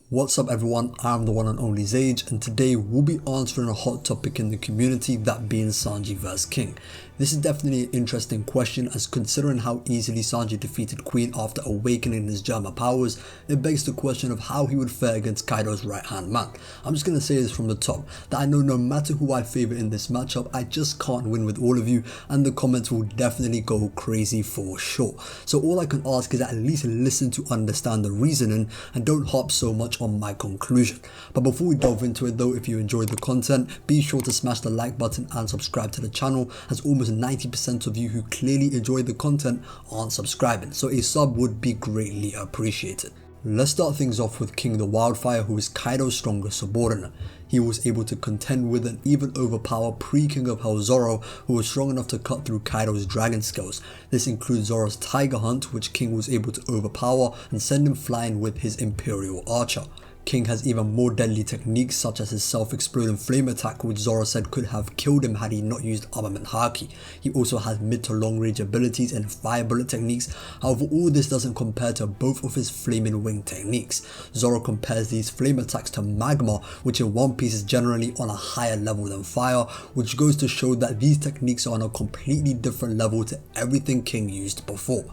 What's up everyone, I'm the one and only Sage, and today we'll be answering a hot topic in the community, that being Sanji vs King. This is definitely an interesting question, as considering how easily Sanji defeated Queen after awakening his Germa powers, it begs the question of how he would fare against Kaido's right hand man. I'm just going to say this from the top, that I know no matter who I favour in this matchup, I just can't win with all of you, and the comments will definitely go crazy for sure. So all I can ask is at least listen to understand the reasoning, and don't hop so much on my conclusion. But before we delve into it though, if you enjoyed the content, be sure to smash the like button and subscribe to the channel, as almost 90% of you who clearly enjoy the content aren't subscribing, so a sub would be greatly appreciated. Let's start things off with King the Wildfire, who is Kaido's strongest subordinate. He was able to contend with and even overpower pre-King of Hell Zoro, who was strong enough to cut through Kaido's dragon skills. This includes Zoro's Tiger Hunt, which King was able to overpower and send him flying with his Imperial Archer. King has even more deadly techniques, such as his self-exploding flame attack, which Zoro said could have killed him had he not used armament haki. He also has mid to long range abilities and fire bullet techniques. However, all this doesn't compare to both of his flaming wing techniques. Zoro compares these flame attacks to magma, which in One Piece is generally on a higher level than fire, which goes to show that these techniques are on a completely different level to everything King used before.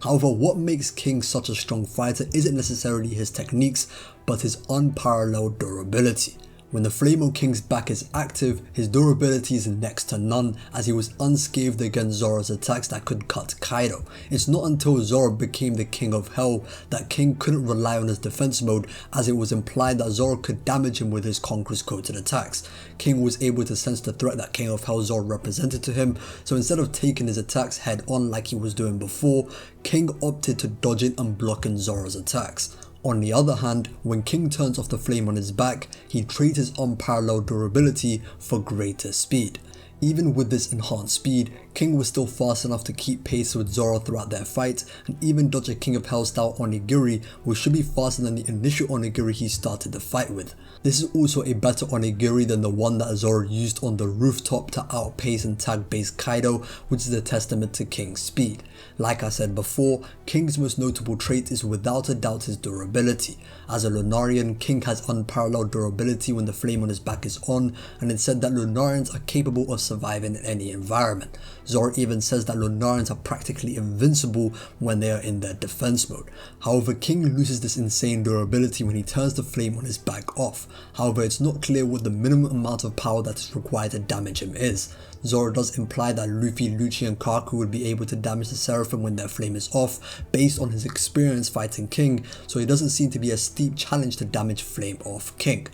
However, what makes King such a strong fighter isn't necessarily his techniques, but his unparalleled durability. When the Flame on King's back is active, his durability is next to none, as he was unscathed against Zoro's attacks that could cut Kaido. It's not until Zoro became the King of Hell that King couldn't rely on his defense mode, as it was implied that Zoro could damage him with his Conqueror's coated attacks. King was able to sense the threat that King of Hell Zoro represented to him, so instead of taking his attacks head on like he was doing before, King opted to dodging and blocking Zoro's attacks. On the other hand, when King turns off the flame on his back, he trades his unparalleled durability for greater speed. Even with this enhanced speed, King was still fast enough to keep pace with Zoro throughout their fight, and even dodge a King of Hell style onigiri, which should be faster than the initial onigiri he started the fight with. This is also a better onigiri than the one that Zoro used on the rooftop to outpace and tag base Kaido, which is a testament to King's speed. Like I said before, King's most notable trait is without a doubt his durability. As a Lunarian, King has unparalleled durability when the flame on his back is on, and it's said that Lunarians are capable of surviving in any environment. Zoro even says that Lunarians are practically invincible when they are in their defense mode. However, King loses this insane durability when he turns the flame on his back off. However, it's not clear what the minimum amount of power that is required to damage him is. Zoro does imply that Luffy, Lucci and Kaku would be able to damage the Seraphim when their flame is off, based on his experience fighting King, so it doesn't seem to be a steep challenge to damage flame off King.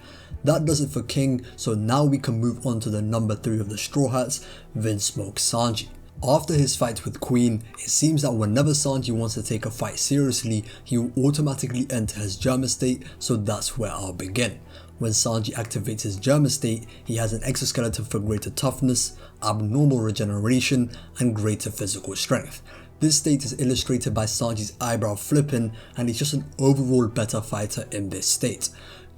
That does it for King, so now we can move on to the number 3 of the Straw Hats, Vinsmoke Sanji. After his fight with Queen, it seems that whenever Sanji wants to take a fight seriously, he will automatically enter his Germa state, so that's where I'll begin. When Sanji activates his Germa state, he has an exoskeleton for greater toughness, abnormal regeneration, and greater physical strength. This state is illustrated by Sanji's eyebrow flipping, and he's just an overall better fighter in this state.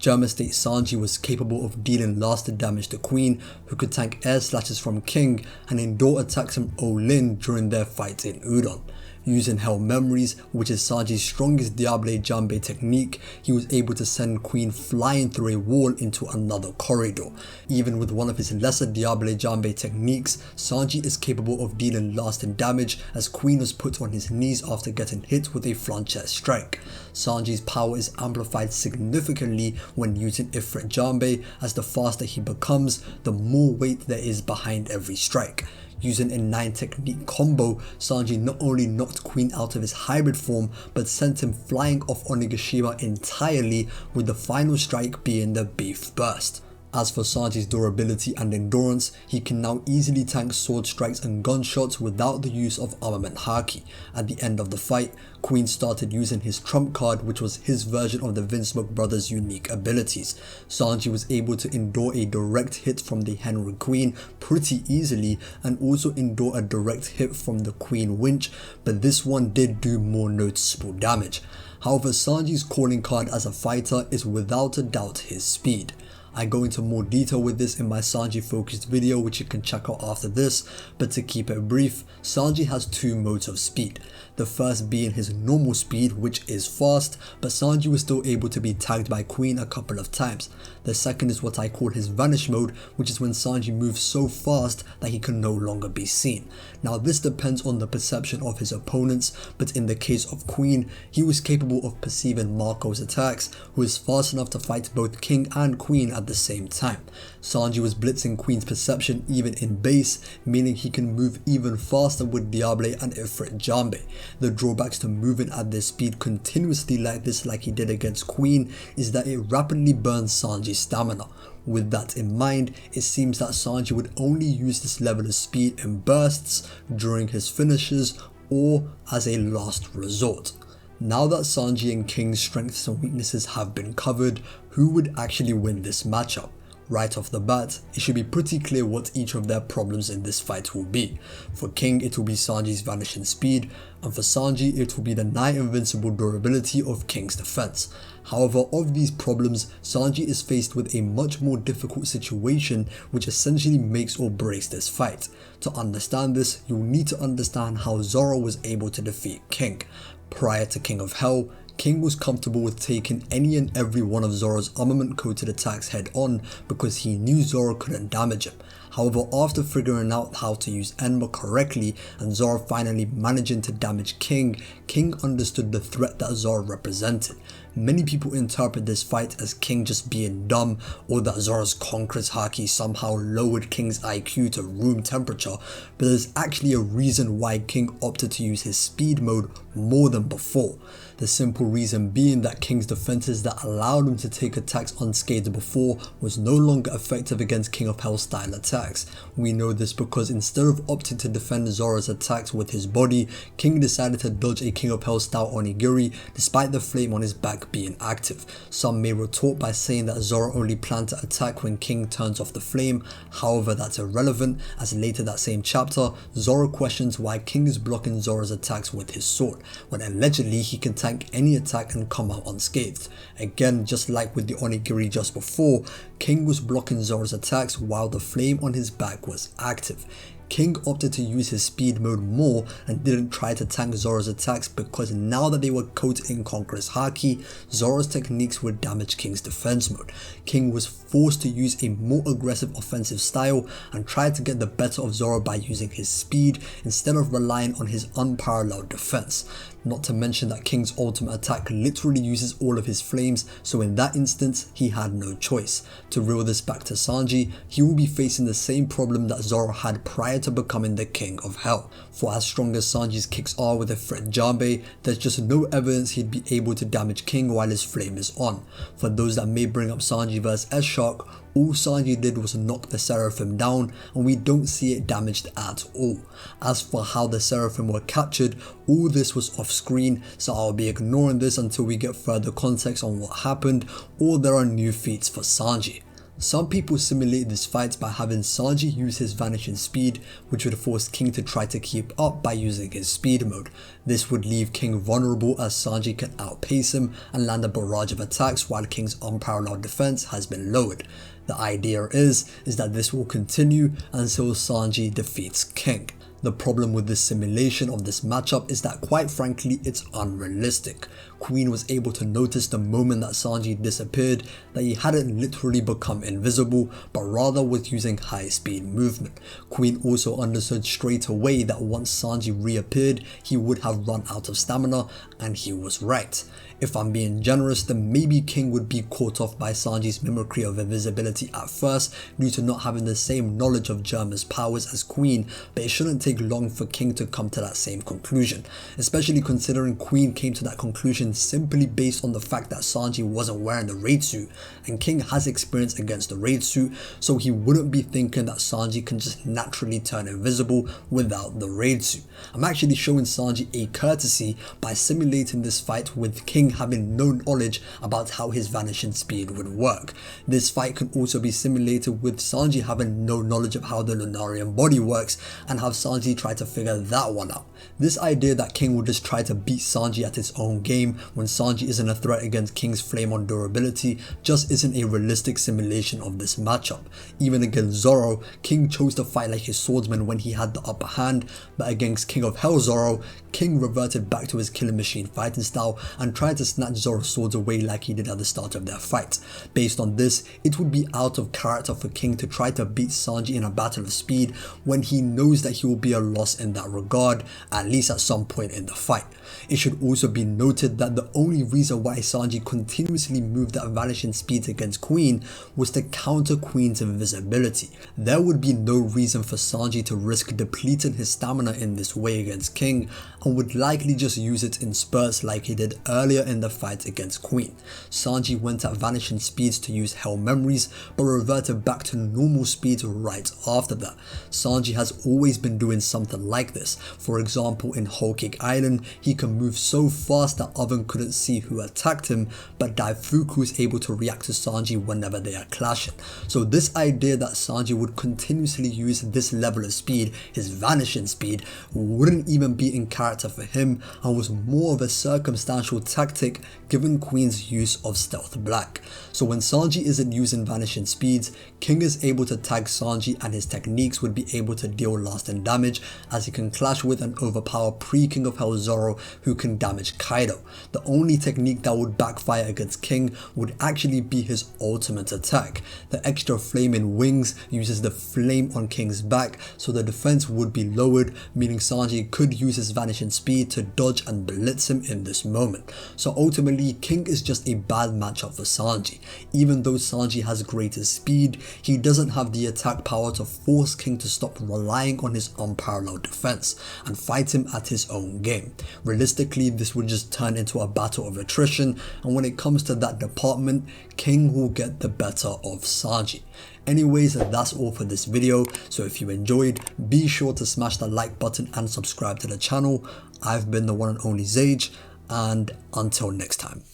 Germa state Sanji was capable of dealing lasting damage to Queen, who could tank air slashes from King and endure attacks from Olin during their fight in Udon. Using Hell Memories, which is Sanji's strongest Diable Jambe technique, he was able to send Queen flying through a wall into another corridor. Even with one of his lesser Diable Jambe techniques, Sanji is capable of dealing lasting damage, as Queen was put on his knees after getting hit with a flanchette strike. Sanji's power is amplified significantly when using Ifrit Jambe, as the faster he becomes, the more weight there is behind every strike. Using a 9 technique combo, Sanji not only knocked Queen out of his hybrid form, but sent him flying off Onigashima entirely, with the final strike being the Beef Burst. As for Sanji's durability and endurance, he can now easily tank sword strikes and gunshots without the use of armament haki. At the end of the fight, Queen started using his trump card, which was his version of the Vinsmoke brothers' unique abilities. Sanji was able to endure a direct hit from the Henry Queen pretty easily, and also endure a direct hit from the Queen Winch, but this one did do more noticeable damage. However, Sanji's calling card as a fighter is without a doubt his speed. I go into more detail with this in my Sanji focused video, which you can check out after this, but to keep it brief, Sanji has two modes of speed. The first being his normal speed, which is fast, but Sanji was still able to be tagged by Queen a couple of times. The second is what I call his vanish mode, which is when Sanji moves so fast that he can no longer be seen. Now this depends on the perception of his opponents, but in the case of Queen, he was capable of perceiving Marco's attacks, who is fast enough to fight both King and Queen at the same time. Sanji was blitzing Queen's perception even in base, meaning he can move even faster with Diable and Ifrit Jambe. The drawbacks to moving at this speed continuously like this, like he did against Queen, is that it rapidly burns Sanji's stamina. With that in mind, it seems that Sanji would only use this level of speed in bursts, during his finishes, or as a last resort. Now that Sanji and King's strengths and weaknesses have been covered, who would actually win this matchup? Right off the bat, it should be pretty clear what each of their problems in this fight will be. For King, it will be Sanji's vanishing speed, and for Sanji, it will be the nigh invincible durability of King's defense. However, of these problems, Sanji is faced with a much more difficult situation, which essentially makes or breaks this fight. To understand this, you'll need to understand how Zoro was able to defeat King. Prior to King of Hell, King was comfortable with taking any and every one of Zoro's armament coated attacks head on because he knew Zoro couldn't damage him. However, after figuring out how to use Enma correctly and Zoro finally managing to damage King, King understood the threat that Zoro represented. Many people interpret this fight as King just being dumb, or that Zoro's Conqueror's Haki somehow lowered King's IQ to room temperature, but there's actually a reason why King opted to use his speed mode more than before. The simple reason being that King's defenses that allowed him to take attacks unscathed before was no longer effective against King of Hell style attacks. We know this because instead of opting to defend Zoro's attacks with his body, King decided to dodge a King of Hell style onigiri despite the flame on his back being active. Some may retort by saying that Zoro only planned to attack when King turns off the flame. However, that's irrelevant, as later that same chapter, Zoro questions why King is blocking Zoro's attacks with his sword, when allegedly he can tank any attack and come out unscathed. Again, just like with the onigiri just before, King was blocking Zoro's attacks while the flame on his back was active. King opted to use his speed mode more and didn't try to tank Zoro's attacks because now that they were coated in Conqueror's Haki, Zoro's techniques would damage King's defense mode. King was forced to use a more aggressive offensive style and tried to get the better of Zoro by using his speed instead of relying on his unparalleled defense. Not to mention that King's ultimate attack literally uses all of his flames, so in that instance, he had no choice. To reel this back to Sanji, he will be facing the same problem that Zoro had prior to becoming the King of Hell. For as strong as Sanji's kicks are with Ifrit Jambe, there's just no evidence he'd be able to damage King while his flame is on. For those that may bring up Sanji vs S-Shark, all Sanji did was knock the Seraphim down and we don't see it damaged at all. As for how the Seraphim were captured, all this was off screen, so I'll be ignoring this until we get further context on what happened, or there are new feats for Sanji. Some people simulate this fight by having Sanji use his vanishing speed, which would force King to try to keep up by using his speed mode. This would leave King vulnerable as Sanji can outpace him and land a barrage of attacks while King's unparalleled defense has been lowered. The idea is that this will continue until Sanji defeats King. The problem with this simulation of this matchup is that quite frankly it's unrealistic. Queen was able to notice the moment that Sanji disappeared that he hadn't literally become invisible, but rather was using high speed movement. Queen also understood straight away that once Sanji reappeared, he would have run out of stamina, and he was right. If I'm being generous, then maybe King would be caught off by Sanji's mimicry of invisibility at first due to not having the same knowledge of Germa's powers as Queen, but it shouldn't take long for King to come to that same conclusion, especially considering Queen came to that conclusion simply based on the fact that Sanji wasn't wearing the raid suit, and King has experience against the raid suit, so he wouldn't be thinking that Sanji can just naturally turn invisible without the raid suit. I'm actually showing Sanji a courtesy by simulating this fight with King King having no knowledge about how his vanishing speed would work. This fight can also be simulated with Sanji having no knowledge of how the Lunarian body works and have Sanji try to figure that one out. This idea that King would just try to beat Sanji at his own game when Sanji isn't a threat against King's flame on durability just isn't a realistic simulation of this matchup. Even against Zoro, King chose to fight like his swordsman when he had the upper hand, but against King of Hell Zoro, King reverted back to his killing machine fighting style and tried to snatch Zoro's swords away like he did at the start of their fight. Based on this, it would be out of character for King to try to beat Sanji in a battle of speed when he knows that he will be a loss in that regard, at least at some point in the fight. It should also be noted that the only reason why Sanji continuously moved at vanishing speeds against Queen was to counter Queen's invisibility. There would be no reason for Sanji to risk depleting his stamina in this way against King, and would likely just use it in spurts like he did earlier in the fight against Queen. Sanji went at vanishing speeds to use Hell Memories, but reverted back to normal speeds right after that. Sanji has always been doing something like this. For example, in Whole Cake Island, he can move so fast that Oven couldn't see who attacked him, but Daifuku is able to react to Sanji whenever they are clashing. So this idea that Sanji would continuously use this level of speed, his vanishing speed, wouldn't even be in character for him and was more of a circumstantial tactic given Queen's use of Stealth Black. So when Sanji isn't using vanishing speeds, King is able to tag Sanji and his techniques would be able to deal lasting damage as he can clash with and overpower pre-King of Hell Zoro who can damage Kaido. The only technique that would backfire against King would actually be his ultimate attack. The extra flaming wings uses the flame on King's back, so the defense would be lowered, meaning Sanji could use his vanishing speed to dodge and blitz him in this moment. So ultimately, King is just a bad matchup for Sanji. Even though Sanji has greater speed, he doesn't have the attack power to force King to stop relying on his unparalleled defense and fight him at his own game. Realistically, this would just turn into a battle of attrition, and when it comes to that department, King will get the better of Sanji. Anyways, that's all for this video, so if you enjoyed, be sure to smash the like button and subscribe to the channel. I've been the one and only Sage, and until next time.